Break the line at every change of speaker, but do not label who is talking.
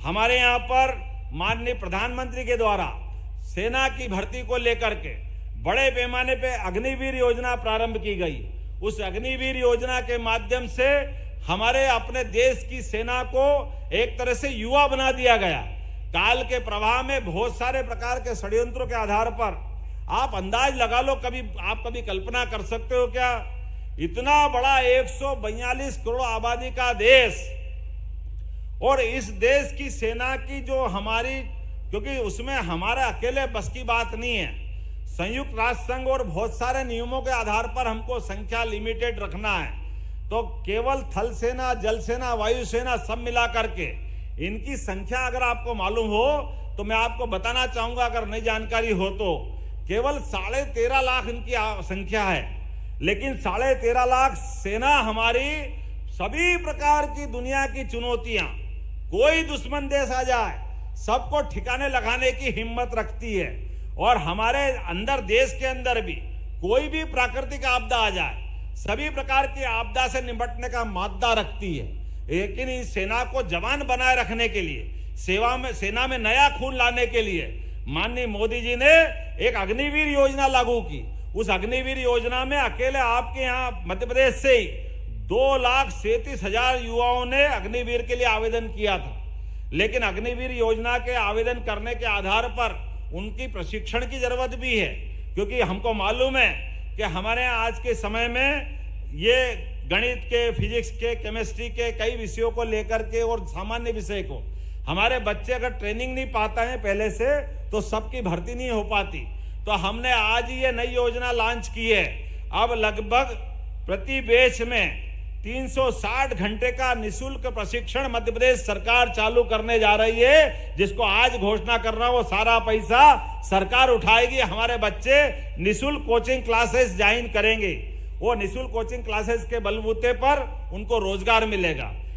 हमारे यहाँ पर माननीय प्रधानमंत्री के द्वारा सेना की भर्ती को लेकर के बड़े पैमाने पे अग्निवीर योजना प्रारंभ की गई। उस अग्निवीर योजना के माध्यम से हमारे अपने देश की सेना को एक तरह से युवा बना दिया गया। काल के प्रवाह में बहुत सारे प्रकार के षड्यंत्रों के आधार पर आप अंदाज लगा लो, आप कभी कल्पना कर सकते हो क्या, इतना बड़ा 142 करोड़ आबादी का देश और इस देश की सेना की जो हमारी, क्योंकि उसमें हमारे अकेले बस की बात नहीं है, संयुक्त राष्ट्र संघ और बहुत सारे नियमों के आधार पर हमको संख्या लिमिटेड रखना है। तो केवल थल सेना, जल सेना, वायु सेना सब मिला करके इनकी संख्या अगर आपको मालूम हो तो मैं आपको बताना चाहूंगा, अगर नई जानकारी हो तो केवल 13.5 लाख इनकी संख्या है। लेकिन 13.5 लाख सेना हमारी सभी प्रकार की दुनिया की चुनौतियां, कोई दुश्मन देश आ जाए सबको ठिकाने लगाने की हिम्मत रखती है। और हमारे अंदर, देश के अंदर भी कोई भी प्राकृतिक आपदा आ जाए, सभी प्रकार की आपदा से निपटने का मादा रखती है। लेकिन इस सेना को जवान बनाए रखने के लिए, सेना में नया खून लाने के लिए माननीय मोदी जी ने एक अग्निवीर योजना लागू की। उस अग्निवीर योजना में अकेले आपके यहाँ मध्य प्रदेश से ही 2,37,000 युवाओं ने अग्निवीर के लिए आवेदन किया था। लेकिन अग्निवीर योजना के आवेदन करने के आधार पर उनकी प्रशिक्षण की जरूरत भी है, क्योंकि हमको मालूम है कि हमारे यहाँ आज के समय में ये गणित के, फिजिक्स के, केमिस्ट्री के कई विषयों को लेकर के और सामान्य विषय को हमारे बच्चे अगर ट्रेनिंग नहीं पाते हैं पहले से तो सबकी भर्ती नहीं हो पाती। तो हमने आज ये नई योजना लॉन्च की है। अब लगभग प्रति बैच में 360 घंटे का निशुल्क प्रशिक्षण मध्य प्रदेश सरकार चालू करने जा रही है, जिसको आज घोषणा कर रहा हूं। वो सारा पैसा सरकार उठाएगी, हमारे बच्चे निशुल्क कोचिंग क्लासेस ज्वाइन करेंगे। वो निशुल्क कोचिंग क्लासेस के बलबूते पर उनको रोजगार मिलेगा।